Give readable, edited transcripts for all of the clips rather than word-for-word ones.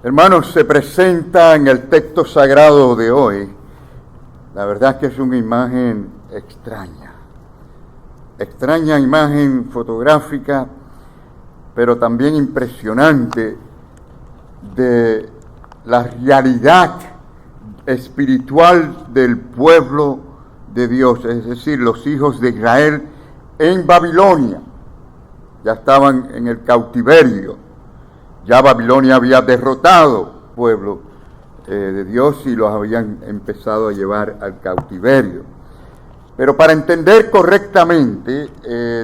Hermanos, se presenta en el texto sagrado de hoy, la verdad es que es una imagen extraña imagen fotográfica, pero también impresionante de la realidad espiritual del pueblo de Dios, es decir, los hijos de Israel en Babilonia. Ya estaban en el cautiverio. Ya Babilonia había derrotado al pueblo de Dios y los habían empezado a llevar al cautiverio. Pero para entender correctamente,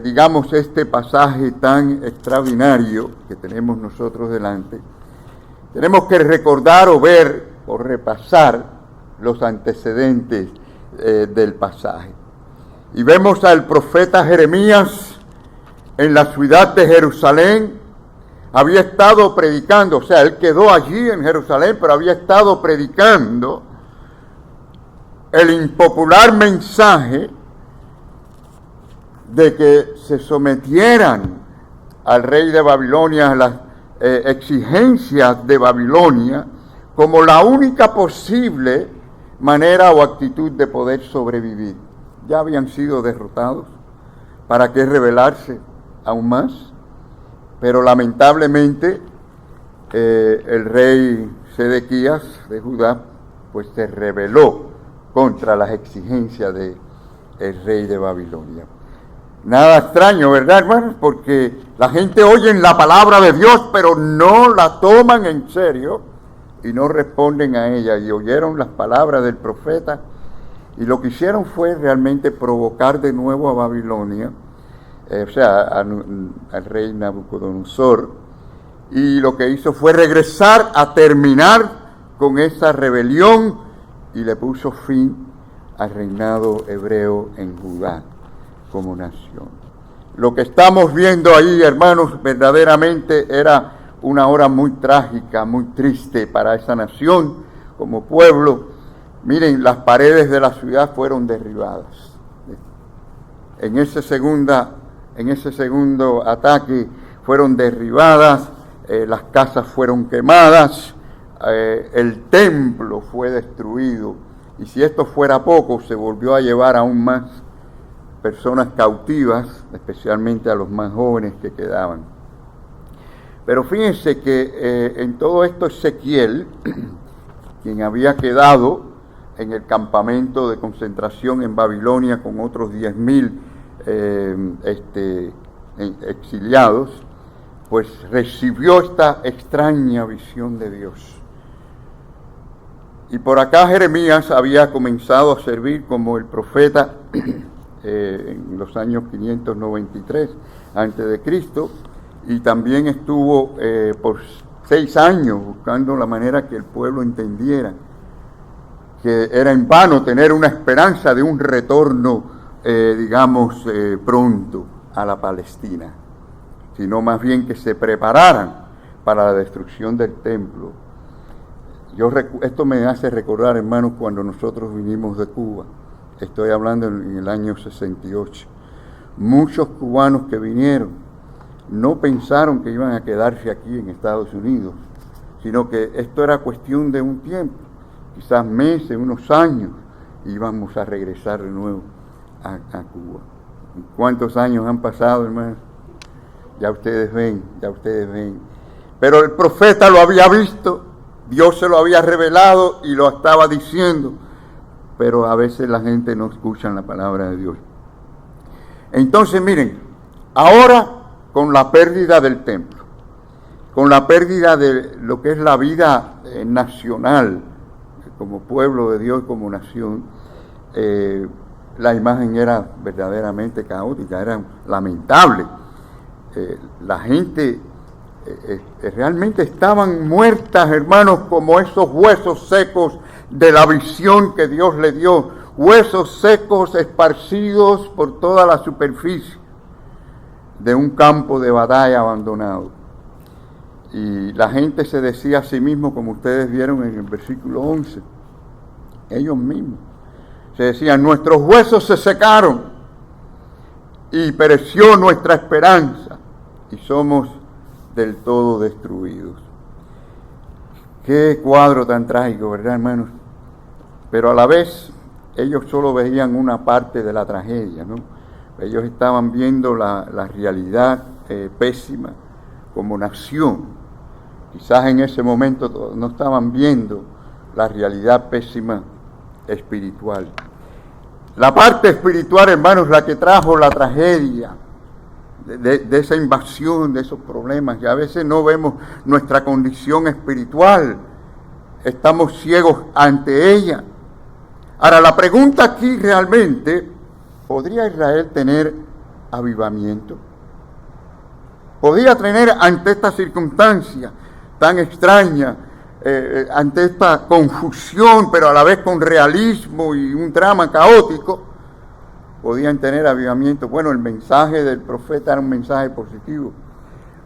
digamos, este pasaje tan extraordinario que tenemos nosotros delante, tenemos que recordar o ver o repasar los antecedentes del pasaje. Y vemos al profeta Jeremías en la ciudad de Jerusalén. Había estado predicando, o sea, él quedó allí en Jerusalén, pero había estado predicando el impopular mensaje de que se sometieran al rey de Babilonia, a las exigencias de Babilonia, como la única posible manera o actitud de poder sobrevivir. Ya habían sido derrotados, ¿para qué rebelarse aún más? Pero lamentablemente el rey Sedequías de Judá pues se rebeló contra las exigencias del rey de Babilonia. Nada extraño, ¿verdad, hermanos? Porque la gente oye la palabra de Dios, pero no la toman en serio y no responden a ella. Y oyeron las palabras del profeta y lo que hicieron fue realmente provocar de nuevo a Babilonia, al rey Nabucodonosor, y lo que hizo fue regresar a terminar con esa rebelión y le puso fin al reinado hebreo en Judá como nación. Lo que estamos viendo ahí, hermanos, verdaderamente era una hora muy trágica, muy triste para esa nación como pueblo. Miren, las paredes de la ciudad fueron derribadas. En ese segundo ataque fueron derribadas, las casas fueron quemadas, el templo fue destruido, y si esto fuera poco, se volvió a llevar aún más personas cautivas, especialmente a los más jóvenes que quedaban. Pero fíjense que en todo esto Ezequiel, quien había quedado en el campamento de concentración en Babilonia con otros 10,000 exiliados, pues recibió esta extraña visión de Dios. Y por acá Jeremías había comenzado a servir como el profeta en los años 593 a.C., y también estuvo por 6 años buscando la manera que el pueblo entendiera que era en vano tener una esperanza de un retorno pronto a la Palestina, sino más bien que se prepararan para la destrucción del templo. Esto me hace recordar, hermanos, cuando nosotros vinimos de Cuba, estoy hablando en el año 68, muchos cubanos que vinieron no pensaron que iban a quedarse aquí en Estados Unidos, sino que esto era cuestión de un tiempo, quizás meses, unos años, íbamos a regresar de nuevo a Cuba. ¿Cuántos años han pasado, hermanos? Ya ustedes ven. Pero el profeta lo había visto, Dios se lo había revelado y lo estaba diciendo, pero a veces la gente no escucha la palabra de Dios. Entonces, miren, ahora con la pérdida del templo, con la pérdida de lo que es la vida nacional, como pueblo de Dios, como nación, la imagen era verdaderamente caótica, era lamentable. La gente realmente estaban muertas, hermanos, como esos huesos secos de la visión que Dios le dio, huesos secos esparcidos por toda la superficie de un campo de batalla abandonado. Y la gente se decía a sí mismo, como ustedes vieron en el versículo 11, ellos mismos se decían: nuestros huesos se secaron y pereció nuestra esperanza y somos del todo destruidos. Qué cuadro tan trágico, ¿verdad, hermanos? Pero a la vez ellos solo veían una parte de la tragedia, ¿no? Ellos estaban viendo la realidad pésima como nación. Quizás en ese momento no estaban viendo la realidad pésima espiritual. La parte espiritual, hermanos, la que trajo la tragedia de esa invasión, de esos problemas, y a veces no vemos nuestra condición espiritual, estamos ciegos ante ella. Ahora, la pregunta aquí realmente, ¿podría Israel tener avivamiento? ¿Podría tener ante esta circunstancia tan extraña, ante esta confusión, pero a la vez con realismo y un drama caótico, podían tener avivamiento? Bueno, el mensaje del profeta era un mensaje positivo,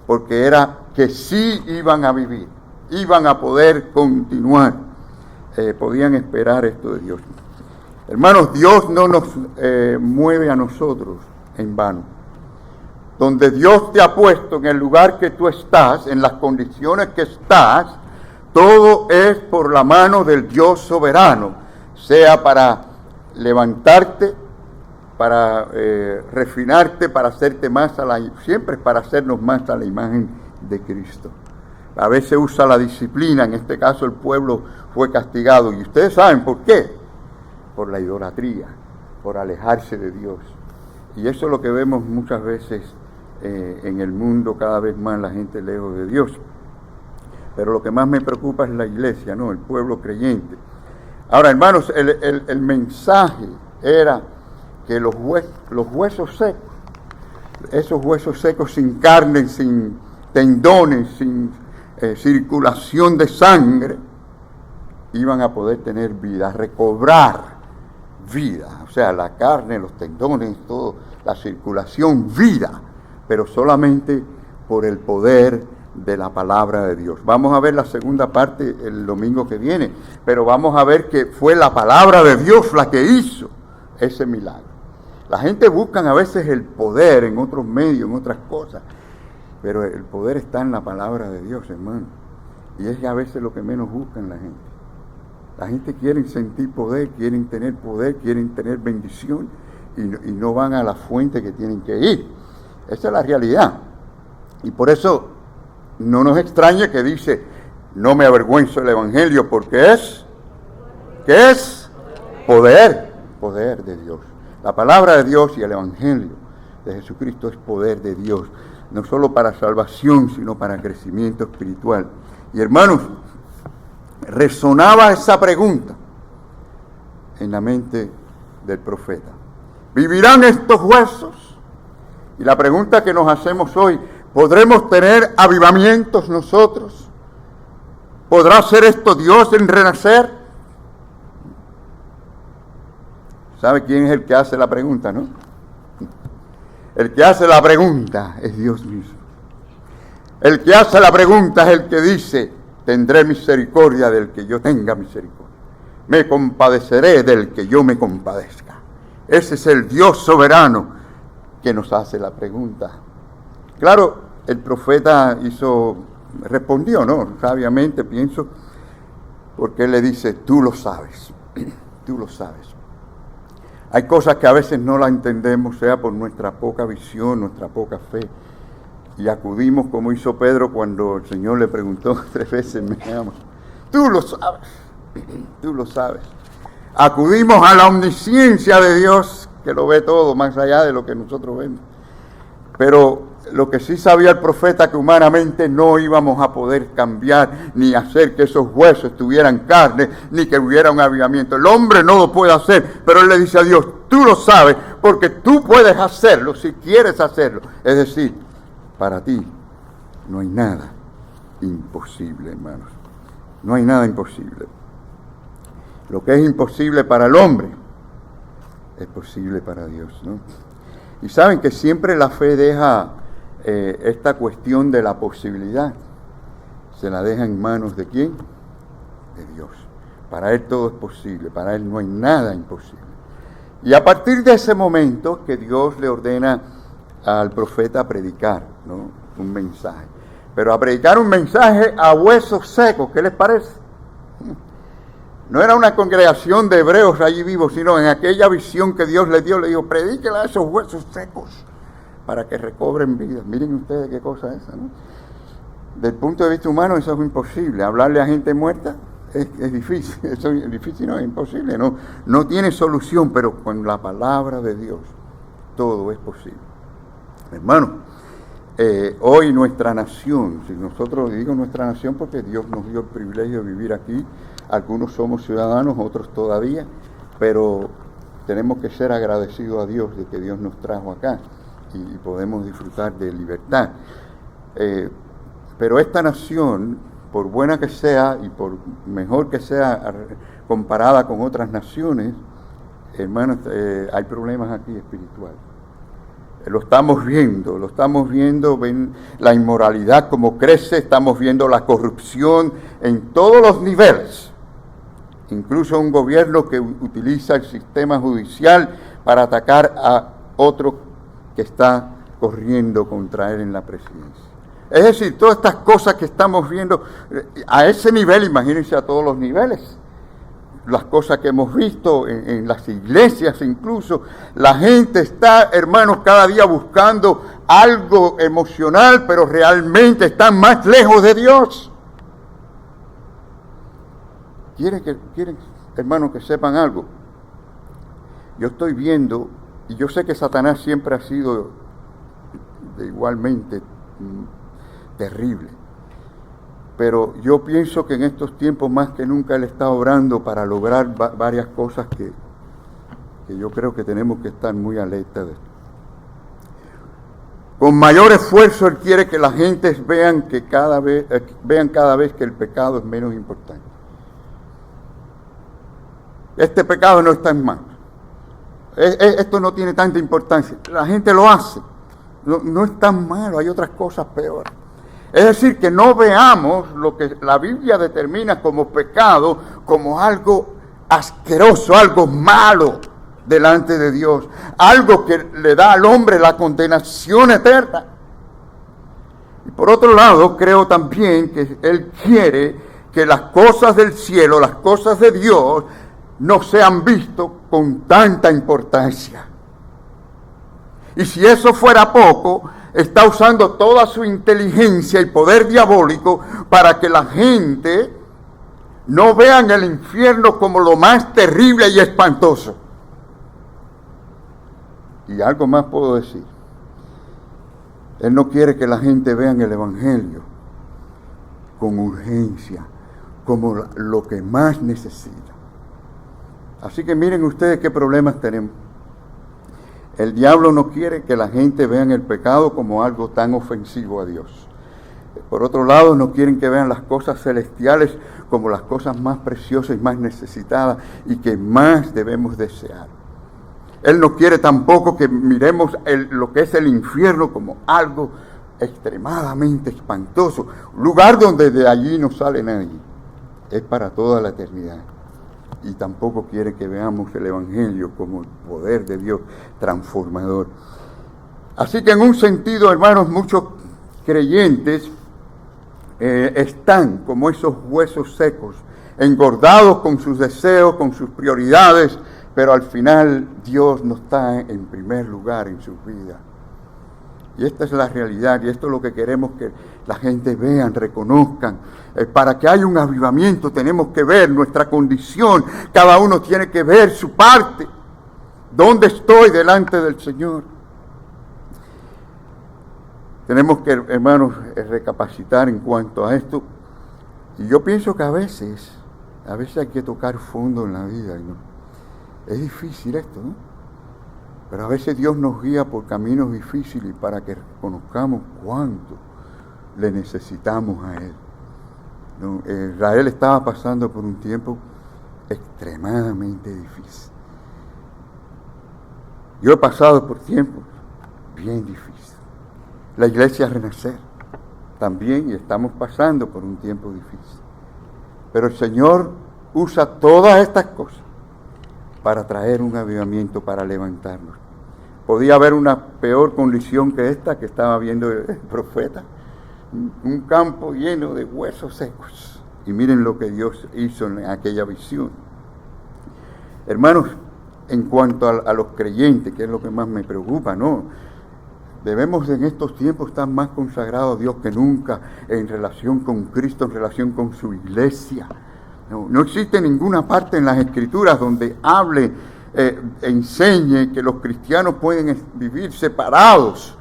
porque era que sí iban a vivir, iban a poder continuar, podían esperar esto de Dios. Hermanos, Dios no nos mueve a nosotros en vano. Donde Dios te ha puesto en el lugar que tú estás, en las condiciones que estás, todo es por la mano del Dios soberano, sea para levantarte, para refinarte, para hacerte más siempre es para hacernos más a la imagen de Cristo. A veces usa la disciplina, en este caso el pueblo fue castigado, y ustedes saben por qué. Por la idolatría, por alejarse de Dios. Y eso es lo que vemos muchas veces en el mundo, cada vez más la gente lejos de Dios. Pero lo que más me preocupa es la iglesia, ¿no? El pueblo creyente. Ahora, hermanos, el mensaje era que los huesos secos, esos huesos secos sin carne, sin tendones, sin circulación de sangre, iban a poder tener vida, recobrar vida, o sea, la carne, los tendones, todo, la circulación, vida, pero solamente por el poder de la palabra de Dios. Vamos a ver la segunda parte el domingo que viene, pero vamos a ver que fue la palabra de Dios la que hizo ese milagro. La gente busca a veces el poder en otros medios, en otras cosas, pero el poder está en la palabra de Dios, hermano, y es a veces lo que menos buscan la gente. La gente quiere sentir poder, quieren tener bendición y no van a la fuente que tienen que ir. Esa es la realidad. Y por eso no nos extraña que dice, no me avergüenzo del Evangelio porque es poder de Dios. La palabra de Dios y el Evangelio de Jesucristo es poder de Dios, no solo para salvación, sino para crecimiento espiritual. Y hermanos, resonaba esa pregunta en la mente del profeta. ¿Vivirán estos huesos? Y la pregunta que nos hacemos hoy, ¿podremos tener avivamientos nosotros? ¿Podrá ser esto Dios en renacer? ¿Sabe quién es el que hace la pregunta, no? El que hace la pregunta es Dios mismo. El que hace la pregunta es el que dice, tendré misericordia del que yo tenga misericordia. Me compadeceré del que yo me compadezca. Ese es el Dios soberano que nos hace la pregunta. Claro, el profeta respondió, ¿no? Sabiamente, pienso, porque él le dice, tú lo sabes, tú lo sabes. Hay cosas que a veces no las entendemos, sea por nuestra poca visión, nuestra poca fe. Y acudimos como hizo Pedro cuando el Señor le preguntó 3 veces, ¿me amas? Tú lo sabes, tú lo sabes. Acudimos a la omnisciencia de Dios, que lo ve todo, más allá de lo que nosotros vemos. Pero lo que sí sabía el profeta, que humanamente no íbamos a poder cambiar, ni hacer que esos huesos tuvieran carne, ni que hubiera un avivamiento. El hombre no lo puede hacer, pero él le dice a Dios, tú lo sabes, porque tú puedes hacerlo, si quieres hacerlo. Es decir, para ti no hay nada imposible, hermanos. No hay nada imposible. Lo que es imposible para el hombre es posible para Dios, ¿no? Y saben que siempre la fe deja esta cuestión de la posibilidad, se la deja en manos de ¿quién? De Dios. Para Él todo es posible, para Él no hay nada imposible. Y a partir de ese momento que Dios le ordena al profeta predicar, ¿no? Un mensaje. pero a predicar un mensaje a huesos secos. ¿Qué les parece? No era una congregación de hebreos allí vivos, sino en aquella visión que Dios le dio, le dijo, predíquela a esos huesos secos para que recobren vida. Miren ustedes qué cosa es esa, ¿no? Del punto de vista humano eso es imposible. Hablarle a gente muerta es difícil, eso es difícil, no, es imposible, no tiene solución, pero con la palabra de Dios todo es posible. Hermano, hoy nuestra nación, si nosotros digo nuestra nación porque Dios nos dio el privilegio de vivir aquí, algunos somos ciudadanos, otros todavía, pero tenemos que ser agradecidos a Dios de que Dios nos trajo acá y podemos disfrutar de libertad. Pero esta nación, por buena que sea y por mejor que sea comparada con otras naciones, hermanos, hay problemas aquí espirituales. Lo estamos viendo, ven la inmoralidad como crece, estamos viendo la corrupción en todos los niveles. Incluso un gobierno que utiliza el sistema judicial para atacar a otro que está corriendo contra él en la presidencia. Es decir, todas estas cosas que estamos viendo a ese nivel, imagínense a todos los niveles. Las cosas que hemos visto en las iglesias incluso, la gente está, hermanos, cada día buscando algo emocional, pero realmente están más lejos de Dios. ¿Quieren, hermanos, que sepan algo? Yo estoy viendo, y yo sé que Satanás siempre ha sido igualmente terrible, pero yo pienso que en estos tiempos más que nunca Él está obrando para lograr varias cosas que yo creo que tenemos que estar muy alerta de. Con mayor esfuerzo Él quiere que la gente vean cada vez que el pecado es menos importante. Este pecado no está en manos. Esto no tiene tanta importancia. La gente lo hace. No es tan malo, hay otras cosas peores. Es decir, que no veamos lo que la Biblia determina como pecado, como algo asqueroso, algo malo delante de Dios, algo que le da al hombre la condenación eterna. Y por otro lado, creo también que Él quiere que las cosas del cielo, las cosas de Dios, no sean vistas con tanta importancia. Y si eso fuera poco, está usando toda su inteligencia y poder diabólico para que la gente no vean el infierno como lo más terrible y espantoso. Y algo más puedo decir. Él no quiere que la gente vea el Evangelio con urgencia, como lo que más necesita. Así que miren ustedes qué problemas tenemos. El diablo no quiere que la gente vea el pecado como algo tan ofensivo a Dios. Por otro lado, no quieren que vean las cosas celestiales como las cosas más preciosas y más necesitadas y que más debemos desear. Él no quiere tampoco que miremos lo que es el infierno como algo extremadamente espantoso, un lugar donde de allí no sale nadie. Es para toda la eternidad. Y tampoco quiere que veamos el Evangelio como el poder de Dios transformador. Así que en un sentido, hermanos, muchos creyentes están como esos huesos secos, engordados con sus deseos, con sus prioridades, pero al final Dios no está en primer lugar en sus vidas. Y esta es la realidad, y esto es lo que queremos que la gente vean, reconozcan. Para que haya un avivamiento tenemos que ver nuestra condición, cada uno tiene que ver su parte. ¿Dónde estoy delante del Señor? Tenemos que, hermanos, recapacitar en cuanto a esto. Y yo pienso que a veces hay que tocar fondo en la vida. ¿No? Es difícil esto, ¿no? Pero a veces Dios nos guía por caminos difíciles para que reconozcamos cuánto le necesitamos a Él. ¿No? Israel estaba pasando por un tiempo extremadamente difícil. Yo he pasado por tiempos bien difíciles. La iglesia Renacer también, y estamos pasando por un tiempo difícil. Pero el Señor usa todas estas cosas para traer un avivamiento, para levantarnos. Podía haber una peor condición que esta que estaba viendo el profeta. un campo lleno de huesos secos. Y miren lo que Dios hizo en aquella visión. Hermanos, en cuanto a los creyentes, que es lo que más me preocupa, ¿no? Debemos en estos tiempos estar más consagrados a Dios que nunca en relación con Cristo, en relación con su iglesia. No existe ninguna parte en las Escrituras donde hable, enseñe que los cristianos pueden vivir separados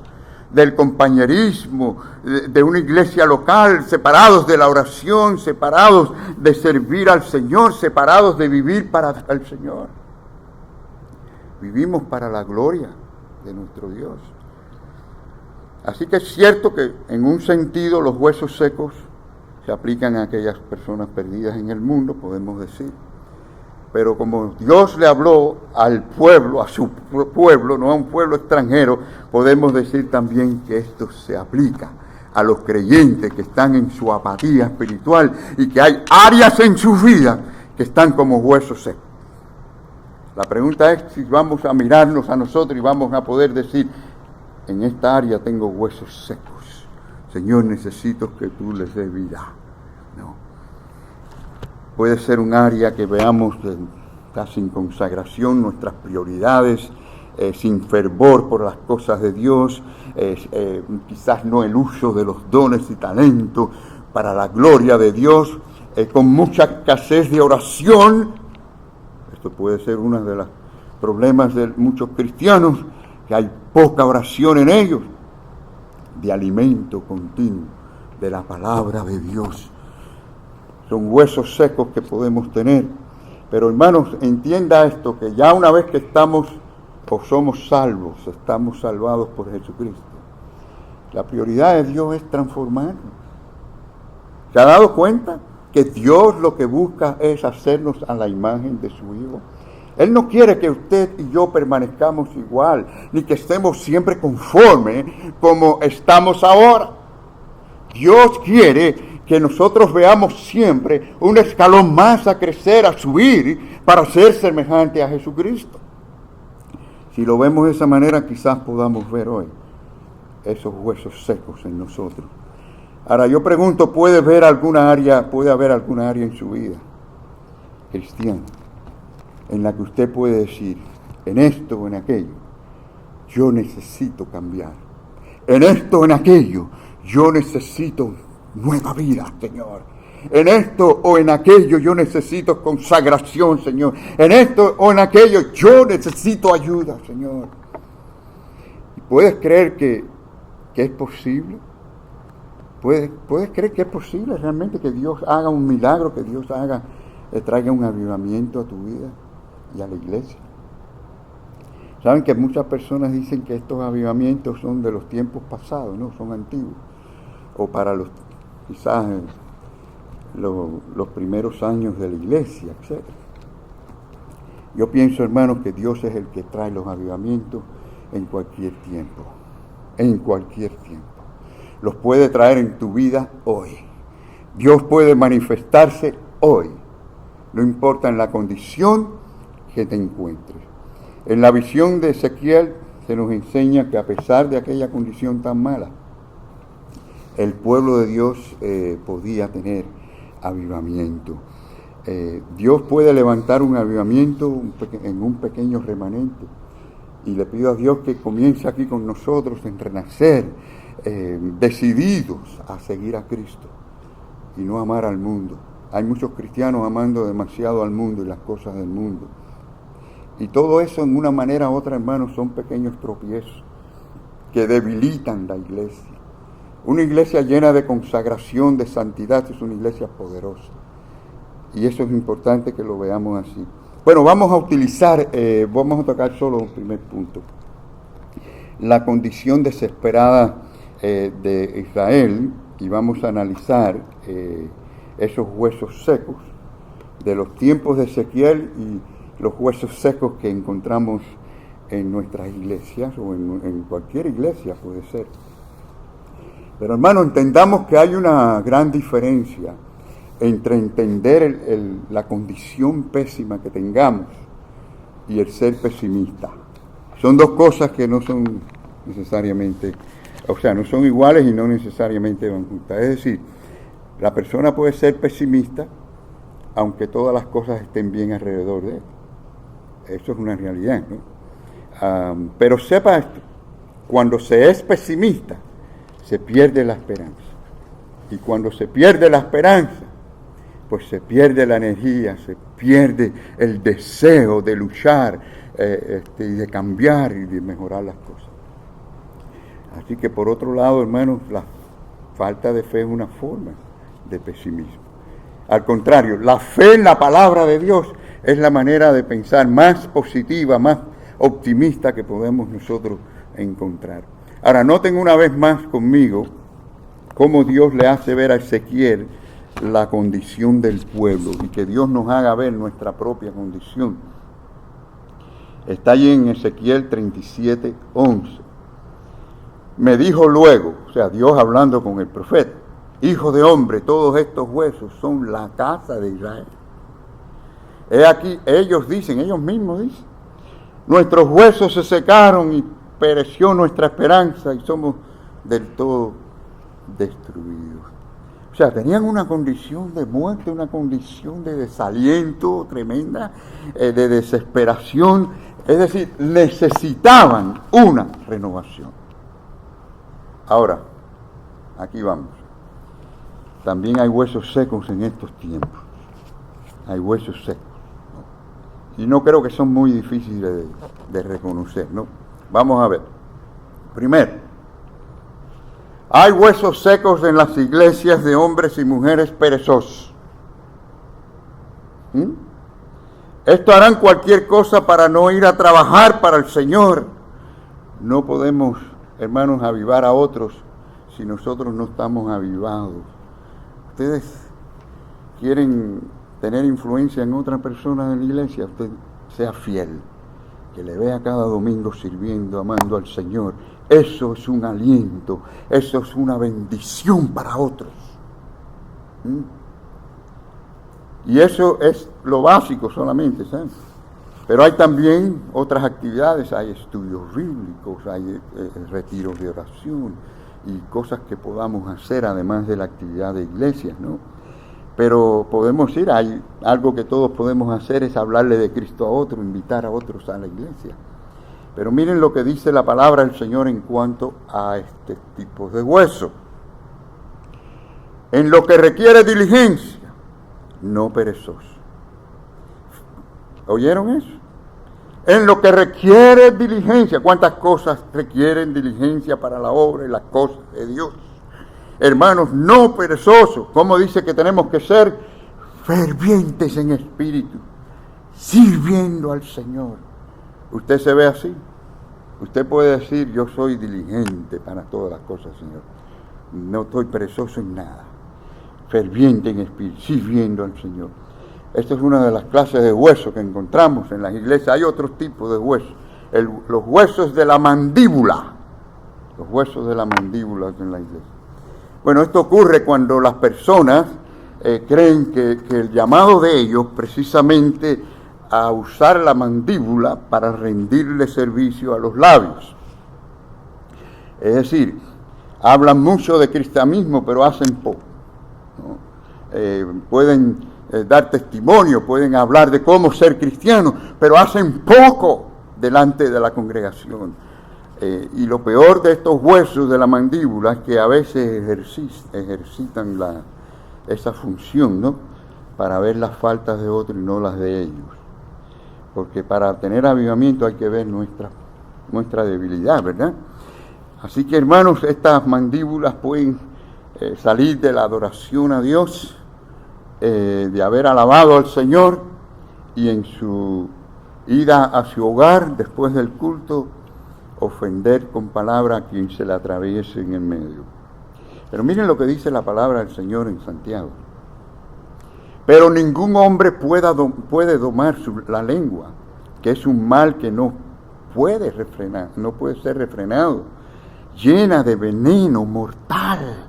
del compañerismo, de una iglesia local, separados de la oración, separados de servir al Señor, separados de vivir para el Señor. Vivimos para la gloria de nuestro Dios. Así que es cierto que en un sentido los huesos secos se aplican a aquellas personas perdidas en el mundo, podemos decir. Pero como Dios le habló al pueblo, a su pueblo, no a un pueblo extranjero, podemos decir también que esto se aplica a los creyentes que están en su apatía espiritual y que hay áreas en sus vidas que están como huesos secos. La pregunta es si vamos a mirarnos a nosotros y vamos a poder decir, en esta área tengo huesos secos. Señor, necesito que tú les des vida. No. Puede ser un área que veamos está sin consagración, nuestras prioridades, sin fervor por las cosas de Dios, quizás no el uso de los dones y talentos para la gloria de Dios, con mucha escasez de oración. Esto puede ser uno de los problemas de muchos cristianos, que hay poca oración en ellos, de alimento continuo de la palabra de Dios. Son huesos secos que podemos tener. Pero hermanos, entienda esto, que ya una vez que estamos o somos salvos, estamos salvados por Jesucristo, la prioridad de Dios es transformarnos. ¿Se ha dado cuenta que Dios lo que busca es hacernos a la imagen de su Hijo? Él no quiere que usted y yo permanezcamos igual, ni que estemos siempre conformes como estamos ahora. Dios quiere que nosotros veamos siempre un escalón más a crecer, a subir, para ser semejante a Jesucristo. Si lo vemos de esa manera, quizás podamos ver hoy esos huesos secos en nosotros. Ahora yo pregunto, ¿puede haber alguna área en su vida cristiana en la que usted puede decir, en esto o en aquello, yo necesito cambiar? En esto o en aquello, yo necesito nueva vida, Señor. En esto o en aquello, yo necesito consagración, Señor. En esto o en aquello, yo necesito ayuda, Señor. ¿Puedes creer que es posible? ¿Puedes creer que es posible realmente que Dios haga un milagro, que Dios traiga un avivamiento a tu vida y a la iglesia? Saben que muchas personas dicen que estos avivamientos son de los tiempos pasados, no, son antiguos, o para quizás los primeros años de la iglesia, etc. Yo pienso, hermanos, que Dios es el que trae los avivamientos en cualquier tiempo, los puede traer en tu vida hoy. Dios puede manifestarse hoy, no importa en la condición que te encuentres. En la visión de Ezequiel se nos enseña que a pesar de aquella condición tan mala, el pueblo de Dios podía tener avivamiento. Dios puede levantar un avivamiento en un pequeño remanente. Y le pido a Dios que comience aquí con nosotros en renacer, decididos a seguir a Cristo y no amar al mundo. Hay muchos cristianos amando demasiado al mundo y las cosas del mundo. Y todo eso en una manera u otra, hermanos, son pequeños tropiezos que debilitan la iglesia. Una iglesia llena de consagración, de santidad, es una iglesia poderosa. Y eso es importante que lo veamos así. Bueno, vamos a tocar solo un primer punto. La condición desesperada de Israel, y vamos a analizar esos huesos secos de los tiempos de Ezequiel y los huesos secos que encontramos en nuestras iglesias o en cualquier iglesia puede ser. Pero hermano, entendamos que hay una gran diferencia entre entender la condición pésima que tengamos y el ser pesimista. Son dos cosas que no son necesariamente O sea, no son iguales y no necesariamente van juntas. Es decir, la persona puede ser pesimista aunque todas las cosas estén bien alrededor de él. Eso es una realidad, ¿no? Pero sepa esto, cuando se es pesimista, se pierde la esperanza. Y cuando se pierde la esperanza, pues se pierde la energía, se pierde el deseo de luchar y de cambiar y de mejorar las cosas. Así que por otro lado, hermanos, la falta de fe es una forma de pesimismo. Al contrario, la fe en la palabra de Dios es la manera de pensar más positiva, más optimista que podemos nosotros encontrar. Ahora, noten una vez más conmigo cómo Dios le hace ver a Ezequiel la condición del pueblo y que Dios nos haga ver nuestra propia condición. Está allí en Ezequiel 37:11. Me dijo luego, o sea, Dios hablando con el profeta: hijo de hombre, todos estos huesos son la casa de Israel. He aquí, ellos mismos dicen, nuestros huesos se secaron y pereció nuestra esperanza y somos del todo destruidos. O sea, tenían una condición de muerte, una condición de desaliento tremenda, de desesperación. Es decir, necesitaban una renovación. Ahora, aquí vamos. También hay huesos secos en estos tiempos. Hay huesos secos, ¿no? Y no creo que son muy difíciles de reconocer, ¿no? Vamos a ver. Primero, hay huesos secos en las iglesias de hombres y mujeres perezosos. Esto harán cualquier cosa para no ir a trabajar para el Señor. No podemos, hermanos, avivar a otros si nosotros no estamos avivados. Ustedes quieren tener influencia en otra persona de la iglesia, usted sea fiel, que le vea cada domingo sirviendo, amando al Señor. Eso es un aliento, eso es una bendición para otros. Y eso es lo básico solamente, ¿sabes? Pero hay también otras actividades, hay estudios bíblicos, hay retiros de oración y cosas que podamos hacer además de la actividad de iglesias, ¿no? Pero podemos ir, hay algo que todos podemos hacer, es hablarle de Cristo a otro, invitar a otros a la iglesia. Pero miren lo que dice la palabra del Señor en cuanto a este tipo de hueso. En lo que requiere diligencia, no perezoso. ¿Oyeron eso? En lo que requiere diligencia. ¿Cuántas cosas requieren diligencia para la obra y las cosas de Dios? Hermanos, no perezosos. ¿Cómo dice que tenemos que ser? Fervientes en espíritu, sirviendo al Señor. ¿Usted se ve así? Usted puede decir, yo soy diligente para todas las cosas, Señor. No estoy perezoso en nada. Ferviente en espíritu, sirviendo al Señor. Esta es una de las clases de huesos que encontramos en las iglesias. Hay otros tipos de huesos. Los huesos de la mandíbula. Los huesos de la mandíbula en la iglesia. Bueno, esto ocurre cuando las personas creen que el llamado de ellos precisamente a usar la mandíbula para rendirle servicio a los labios. Es decir, hablan mucho de cristianismo, pero hacen poco, ¿no? Pueden dar testimonio, pueden hablar de cómo ser cristiano, pero hacen poco delante de la congregación. Y lo peor de estos huesos de la mandíbula es que a veces ejercitan esa función, ¿no? Para ver las faltas de otros y no las de ellos. Porque para tener avivamiento hay que ver nuestra debilidad, ¿verdad? Así que, hermanos, estas mandíbulas pueden salir de la adoración a Dios, de haber alabado al Señor, y en su ida a su hogar, después del culto, ofender con palabra a quien se le atraviese en el medio. Pero miren lo que dice la palabra del Señor en Santiago. Pero ningún hombre puede domar la lengua, que es un mal que no puede ser refrenado, llena de veneno mortal.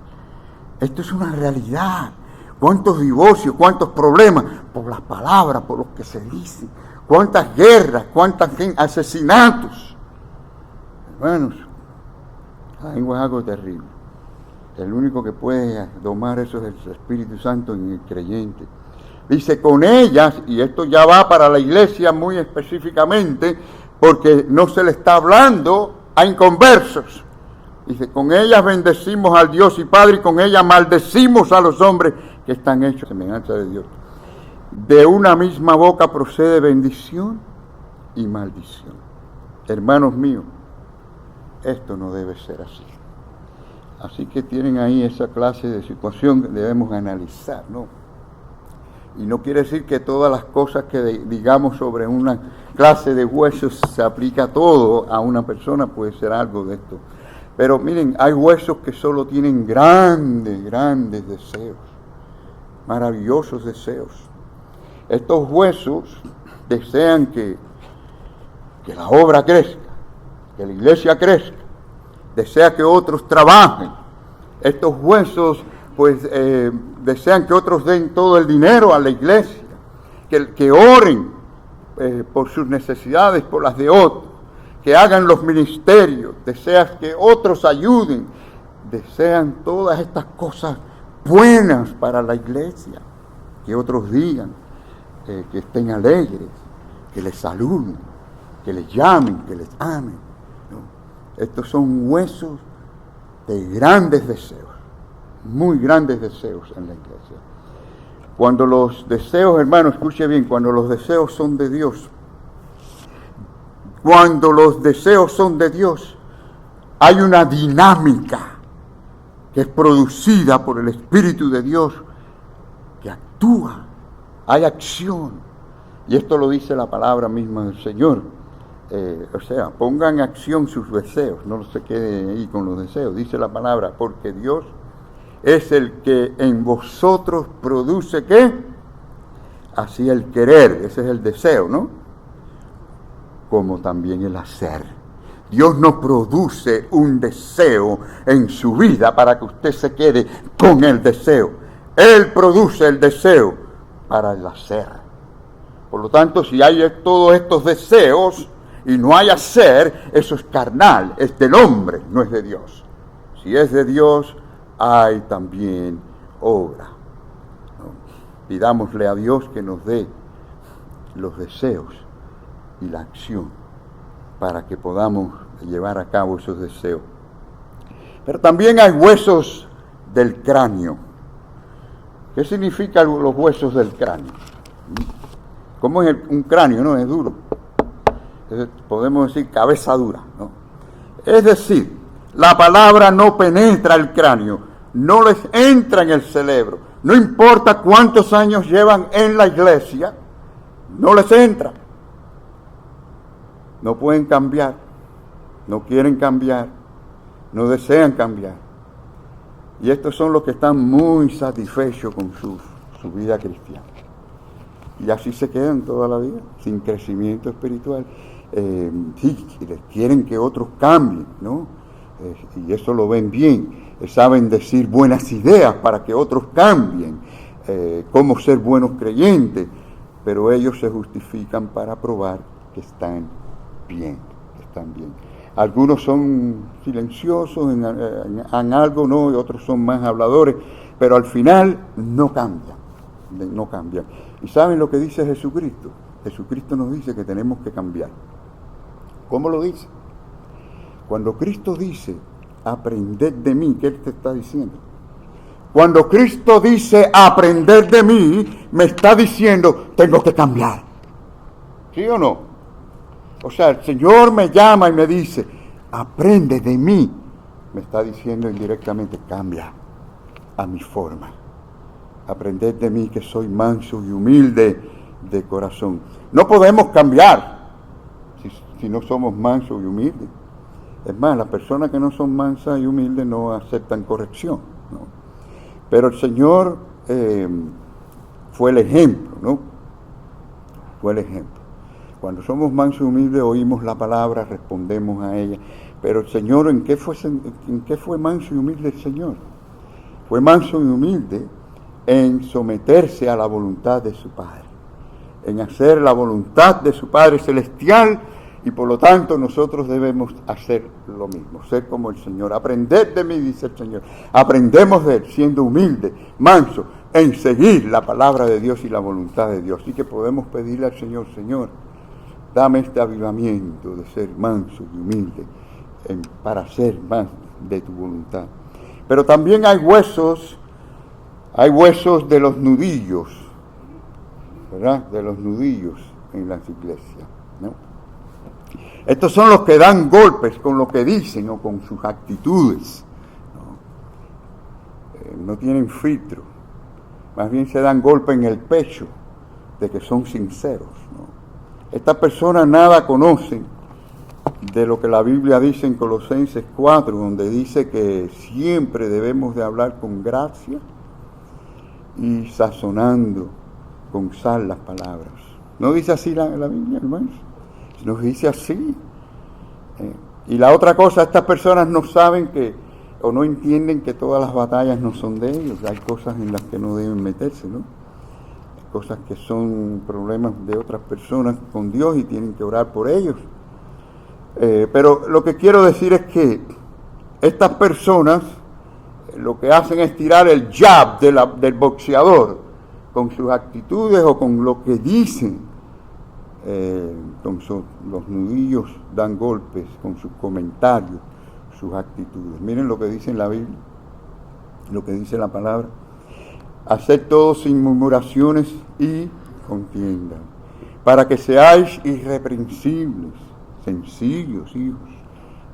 Esto es una realidad. ¿Cuántos divorcios, cuántos problemas? Por las palabras, por lo que se dice. ¿Cuántas guerras, cuántos asesinatos? Hermanos, La lengua es algo terrible. El único que puede domar eso es el Espíritu Santo en el creyente. Dice, con ellas, y esto ya va para la iglesia muy específicamente, porque no se le está hablando a inconversos. Dice, con ellas bendecimos al Dios y Padre, y con ellas maldecimos a los hombres que están hechos a semejanza de Dios. De una misma boca procede bendición y maldición. Hermanos míos, esto no debe ser así. Así que tienen ahí esa clase de situación que debemos analizar, ¿no? Y no quiere decir que todas las cosas que digamos sobre una clase de huesos se aplica todo a una persona, puede ser algo de esto. Pero miren, hay huesos que solo tienen grandes deseos, maravillosos deseos. Estos huesos desean que la obra crezca, que la iglesia crezca, desea que otros trabajen. Estos huesos pues desean que otros den todo el dinero a la iglesia, que oren por sus necesidades, por las de otros, que hagan los ministerios, desean que otros ayuden, desean todas estas cosas buenas para la iglesia, que otros digan, que estén alegres, que les saluden, que les llamen, que les amen, ¿no? Estos son huesos de grandes deseos, muy grandes deseos en la iglesia. Cuando los deseos, hermano, escuche bien, cuando los deseos son de Dios, cuando los deseos son de Dios, hay una dinámica que es producida por el Espíritu de Dios, que actúa, hay acción. Y esto lo dice la palabra misma del Señor. O sea, pongan en acción sus deseos, no se queden ahí con los deseos. Dice la palabra, porque Dios es el que en vosotros produce, ¿qué? Así el querer, ese es el deseo, ¿no? Como también el hacer. Dios no produce un deseo en su vida para que usted se quede con el deseo. Él produce el deseo para el hacer. Por lo tanto, si hay todos estos deseos y no hay hacer, eso es carnal, es del hombre, no es de Dios. Si es de Dios, hay también obra, ¿no? Pidámosle a Dios que nos dé los deseos y la acción para que podamos llevar a cabo esos deseos. Pero también hay huesos del cráneo. ¿Qué significan los huesos del cráneo? ¿Cómo es un cráneo? No es duro. Podemos decir cabeza dura, ¿no? Es decir, la palabra no penetra el cráneo, no les entra en el cerebro. No importa cuántos años llevan en la iglesia, no les entra. No pueden cambiar, no quieren cambiar, no desean cambiar. Y estos son los que están muy satisfechos con su vida cristiana. Y así se quedan toda la vida, sin crecimiento espiritual. Sí, quieren que otros cambien, ¿no? Y eso lo ven bien. Saben decir buenas ideas para que otros cambien, cómo ser buenos creyentes, pero ellos se justifican para probar que están bien, están bien. Algunos son silenciosos en algo, ¿no? Y otros son más habladores, pero al final no cambian, no cambian. ¿Y saben lo que dice Jesucristo? Jesucristo nos dice que tenemos que cambiar. ¿Cómo lo dice? Cuando Cristo dice, aprended de mí, ¿qué Él te está diciendo? Cuando Cristo dice, aprended de mí, me está diciendo, tengo que cambiar. ¿Sí o no? O sea, el Señor me llama y me dice, aprende de mí. Me está diciendo indirectamente, cambia a mi forma. Aprended de mí que soy manso y humilde de corazón. No podemos cambiar si no somos mansos y humildes. Es más, las personas que no son mansas y humildes no aceptan corrección, ¿no? Pero el Señor fue el ejemplo, ¿no? Fue el ejemplo. Cuando somos mansos y humildes oímos la palabra, respondemos a ella. Pero el Señor, ¿en qué fue manso y humilde el Señor? Fue manso y humilde en someterse a la voluntad de su Padre, en hacer la voluntad de su Padre Celestial Y por lo tanto nosotros debemos hacer lo mismo, ser como el Señor. Aprended de mí, dice el Señor. Aprendemos de Él, siendo humilde, manso, en seguir la palabra de Dios y la voluntad de Dios. Así que podemos pedirle al Señor, Señor, dame este avivamiento de ser manso y humilde para hacer más de tu voluntad. Pero también hay huesos de los nudillos, ¿verdad? De los nudillos en las iglesias, ¿no? Estos son los que dan golpes con lo que dicen o con sus actitudes, ¿no? No tienen filtro, más bien se dan golpes en el pecho de que son sinceros, ¿no? Estas personas nada conocen de lo que la Biblia dice en Colosenses 4, donde dice que siempre debemos de hablar con gracia y sazonando con sal las palabras. ¿No dice así la Biblia, hermanos? Nos dice así. Y la otra cosa, estas personas no saben o no entienden que todas las batallas no son de ellos. Hay cosas en las que no deben meterse, ¿no? Hay cosas que son problemas de otras personas con Dios y tienen que orar por ellos. Pero lo que quiero decir es que estas personas lo que hacen es tirar el jab del boxeador con sus actitudes o con lo que dicen. Los nudillos dan golpes con sus comentarios, sus actitudes. Miren lo que dice en la Biblia, lo que dice la palabra. Haced todo sin murmuraciones y contienda, para que seáis irreprensibles, sencillos hijos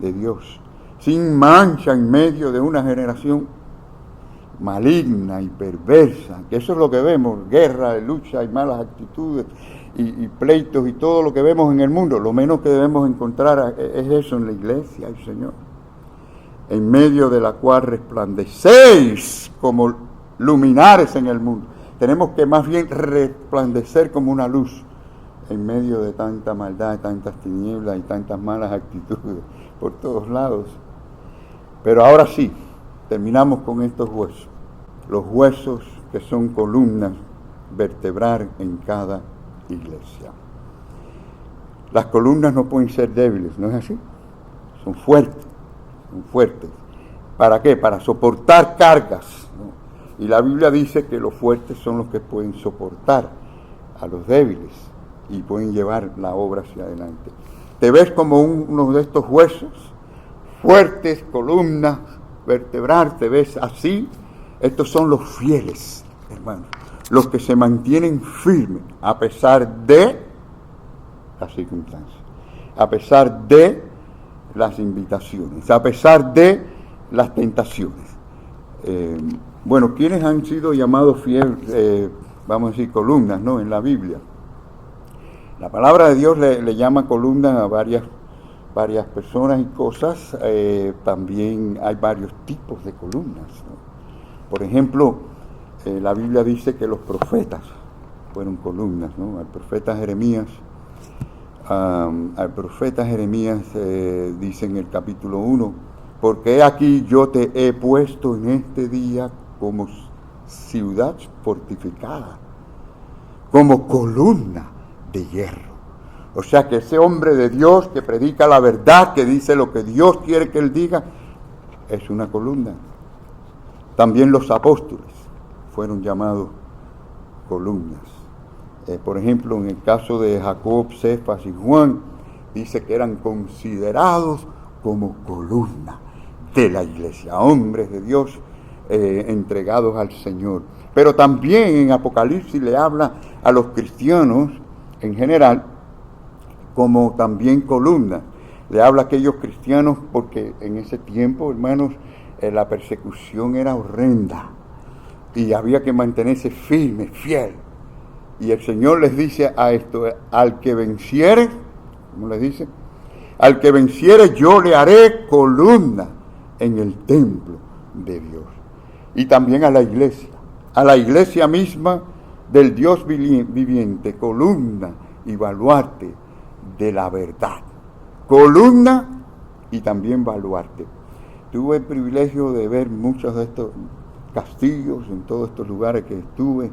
de Dios, sin mancha en medio de una generación maligna y perversa, que eso es lo que vemos, guerra, lucha y malas actitudes y pleitos y todo lo que vemos en el mundo. Lo menos que debemos encontrar es eso en la iglesia, el Señor, en medio de la cual resplandecéis como luminares en el mundo. Tenemos que más bien resplandecer como una luz en medio de tanta maldad, tantas tinieblas y tantas malas actitudes por todos lados. Pero ahora sí, terminamos con estos huesos, los huesos que son columnas vertebrar en cada iglesia. Las columnas no pueden ser débiles, ¿no es así? Son fuertes, son fuertes. ¿Para qué? Para soportar cargas, ¿no? Y la Biblia dice que los fuertes son los que pueden soportar a los débiles y pueden llevar la obra hacia adelante. ¿Te ves como uno de estos huesos? Fuertes, columnas, vertebrar, ¿te ves así? Estos son los fieles, hermanos, los que se mantienen firmes a pesar de las circunstancias, a pesar de las invitaciones, a pesar de las tentaciones. Bueno, ¿quiénes han sido llamados fieles, vamos a decir, columnas, ¿no? En la Biblia. La palabra de Dios le llama columna a varias personas y cosas. También hay varios tipos de columnas, ¿no? Por ejemplo, la Biblia dice que los profetas fueron columnas, ¿no? Al profeta Jeremías dice en el capítulo 1, porque he aquí yo te he puesto en este día como ciudad fortificada, como columna de hierro. O sea que ese hombre de Dios que predica la verdad, que dice lo que Dios quiere que él diga, es una columna. También los apóstoles fueron llamados columnas. Por ejemplo, en el caso de Jacob, Cefas y Juan, dice que eran considerados como columna de la iglesia, hombres de Dios entregados al Señor. Pero también en Apocalipsis le habla a los cristianos en general como también columnas. Le habla a aquellos cristianos porque en ese tiempo, hermanos, la persecución era horrenda y había que mantenerse firme, fiel. Y el Señor les dice a esto, al que venciere, ¿cómo les dice? Al que venciere yo le haré columna en el templo de Dios. Y también a la iglesia misma del Dios viviente, columna y baluarte de la verdad. Columna y también baluarte. Tuve el privilegio de ver muchos de estos castillos en todos estos lugares que estuve,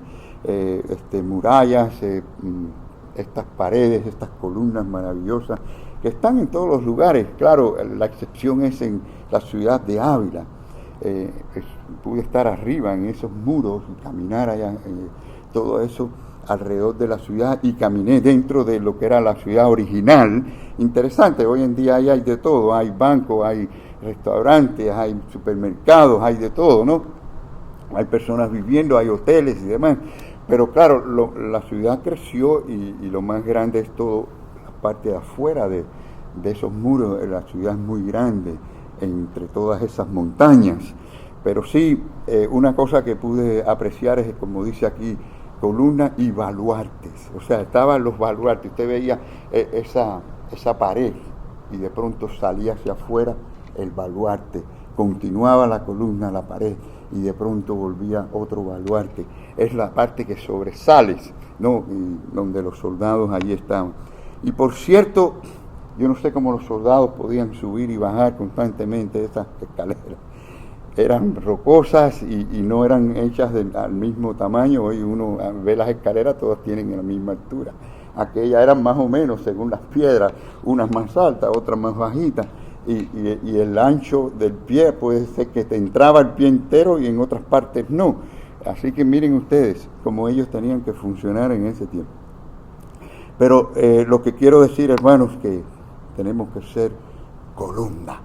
murallas, estas paredes, estas columnas maravillosas que están en todos los lugares. Claro, la excepción es en la ciudad de Ávila. Pude estar arriba en esos muros y caminar allá, todo eso alrededor de la ciudad, y caminé dentro de lo que era la ciudad original. Interesante, hoy en día hay de todo, hay bancos, hay restaurantes, hay supermercados, hay de todo, ¿no? Hay personas viviendo, hay hoteles y demás. Pero claro, la ciudad creció y lo más grande es todo la parte de afuera de esos muros. La ciudad es muy grande entre todas esas montañas. Pero sí, una cosa que pude apreciar es, como dice aquí, columnas y baluartes. O sea, estaban los baluartes. Usted veía esa pared y de pronto salía hacia afuera el baluarte. Continuaba la columna, la pared, y de pronto volvía otro baluarte. Es la parte que sobresale, ¿no? Y donde los soldados allí estaban. Y por cierto, yo no sé cómo los soldados podían subir y bajar constantemente esas escaleras. Eran rocosas y no eran hechas al mismo tamaño. Hoy uno ve las escaleras, todas tienen la misma altura. Aquellas eran más o menos según las piedras, unas más altas, otras más bajitas. Y el ancho del pie puede ser que te entraba el pie entero y en otras partes no. Así que miren ustedes cómo ellos tenían que funcionar en ese tiempo. Pero lo que quiero decir, hermanos, que tenemos que ser columna.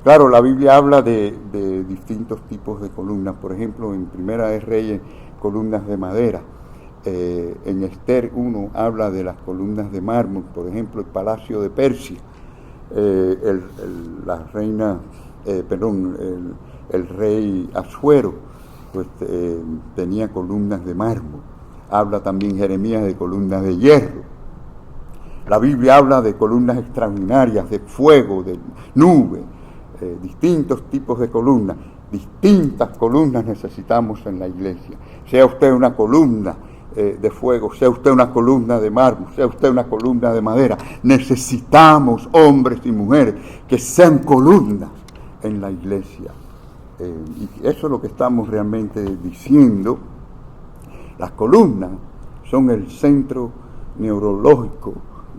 Claro, la Biblia habla de distintos tipos de columnas. Por ejemplo, en Primera de Reyes, columnas de madera. En Esther 1 habla de las columnas de mármol. Por ejemplo, el palacio de Persia. El rey Asuero pues tenía columnas de mármol. Habla también Jeremías de columnas de hierro. La Biblia habla de columnas extraordinarias, de fuego, de nube, distintos tipos de columnas. Distintas columnas necesitamos en la iglesia. Sea usted una columna de fuego, sea usted una columna de mármol, sea usted una columna de madera. Necesitamos hombres y mujeres que sean columnas en la iglesia. Y eso es lo que estamos realmente diciendo. Las columnas son el centro neurológico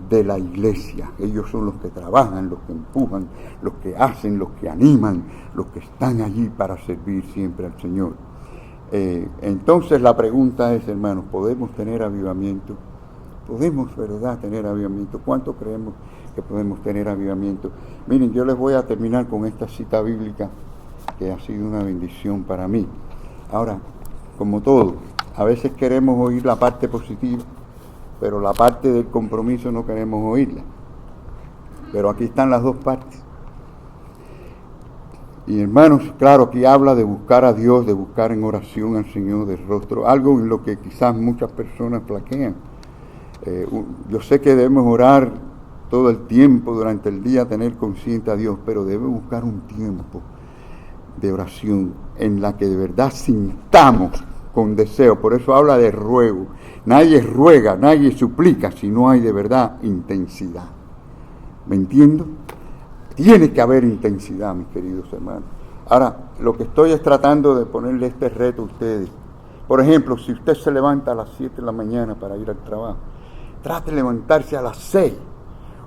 de la iglesia. Ellos son los que trabajan, los que empujan, los que hacen, los que animan, los que están allí para servir siempre al Señor. Entonces la pregunta es, hermanos, ¿podemos tener avivamiento? ¿Podemos, verdad, tener avivamiento? ¿Cuánto creemos que podemos tener avivamiento? Miren, yo les voy a terminar con esta cita bíblica que ha sido una bendición para mí. Ahora, como todo, a veces queremos oír la parte positiva, pero la parte del compromiso no queremos oírla. Pero aquí están las dos partes. Y hermanos, claro, aquí habla de buscar a Dios, de buscar en oración al Señor del rostro, algo en lo que quizás muchas personas flaquean. Yo sé que debemos orar todo el tiempo durante el día, tener consciente a Dios, pero debemos buscar un tiempo de oración en la que de verdad sintamos con deseo. Por eso habla de ruego. Nadie ruega, nadie suplica si no hay de verdad intensidad. ¿Me entiendo? Tiene que haber intensidad, mis queridos hermanos. Ahora, lo que estoy es tratando de ponerle este reto a ustedes. Por ejemplo, si usted se levanta a las 7 de la mañana para ir al trabajo, trate de levantarse a las 6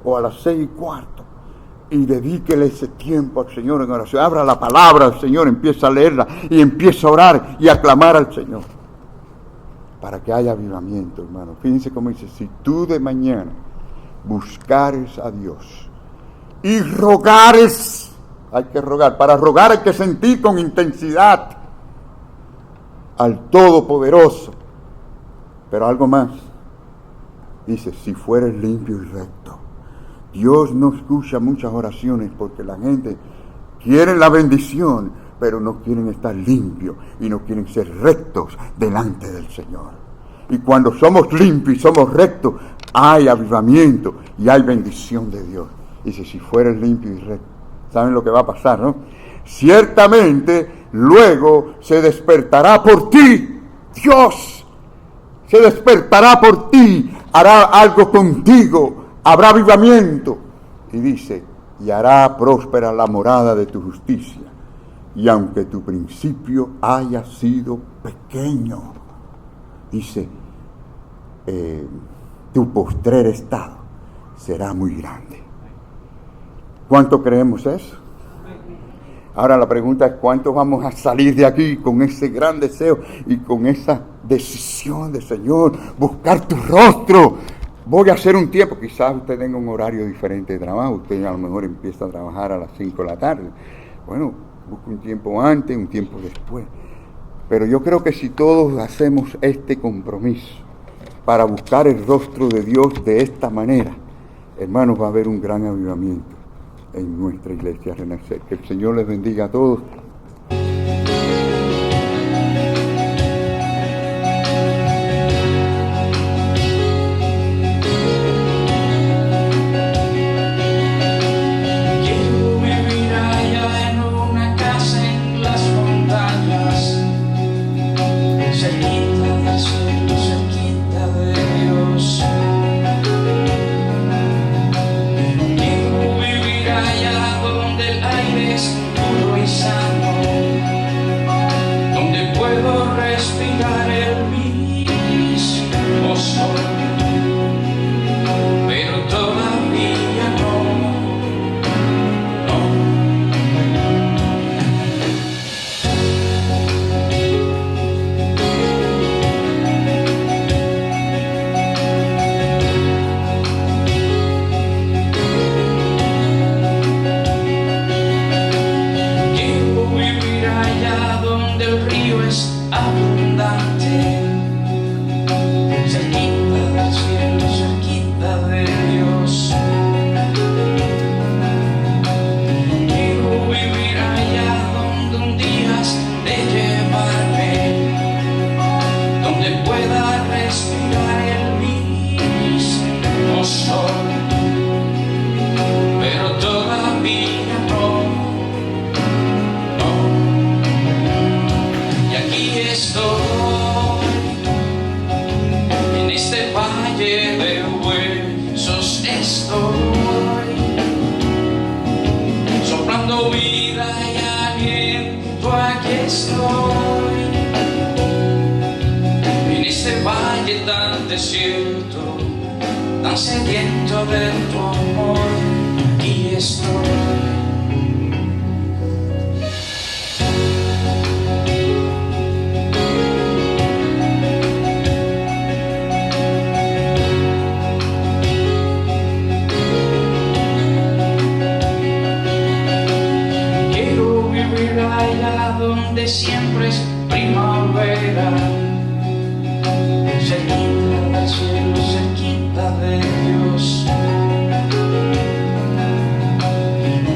o a las 6:15 y dedíquele ese tiempo al Señor en oración. Abra la palabra del Señor, empieza a leerla y empieza a orar y a clamar al Señor para que haya avivamiento, hermano. Fíjense cómo dice, si tú de mañana buscares a Dios y rogares, hay que rogar, para rogar hay que sentir con intensidad al Todopoderoso, pero algo más, dice, si fueres limpio y recto. Dios no escucha muchas oraciones porque la gente quiere la bendición, pero no quieren estar limpios y no quieren ser rectos delante del Señor. Y cuando somos limpios y somos rectos, hay avivamiento y hay bendición de Dios. Dice, si fueres limpio y recto, ¿saben lo que va a pasar, no? Ciertamente, luego se despertará por ti, Dios, se despertará por ti, hará algo contigo, habrá avivamiento. Y dice, y hará próspera la morada de tu justicia. Y aunque tu principio haya sido pequeño, dice, tu postrer estado será muy grande. ¿Cuánto creemos eso? Ahora la pregunta es, ¿cuántos vamos a salir de aquí con ese gran deseo y con esa decisión de Señor, buscar tu rostro? Voy a hacer un tiempo, quizás usted tenga un horario diferente de trabajo, usted a lo mejor empieza a trabajar a las 5 de la tarde. Bueno, busque un tiempo antes, un tiempo después. Pero yo creo que si todos hacemos este compromiso para buscar el rostro de Dios de esta manera, hermanos, va a haber un gran avivamiento en nuestra iglesia Renacer. Que el Señor les bendiga a todos. Desierto, tan sediento de tu amor, aquí estoy. Quiero vivir allá donde siempre es primavera, cerquita del cielo, cerquita de Dios.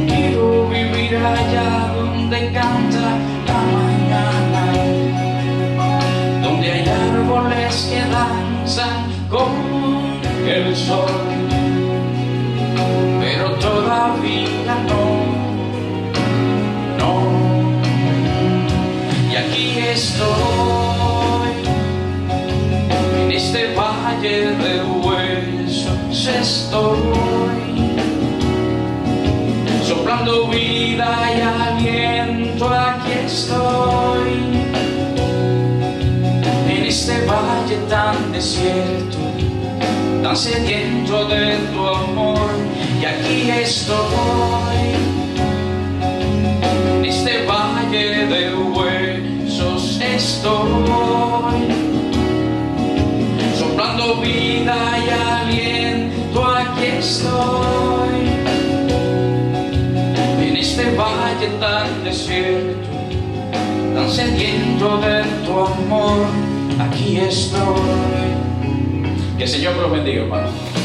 Quiero vivir allá donde canta la mañana, donde hay árboles que danzan con el sol, pero todavía no. Y aquí estoy, en este valle de huesos estoy, soplando vida y aliento, aquí estoy, en este valle tan desierto, tan sediento de tu amor, y aquí estoy, en este valle de huesos estoy, soplando vida y aliento, aquí estoy, en este valle tan desierto, tan sediento de tu amor, aquí estoy. Que el Señor los bendiga, hermano.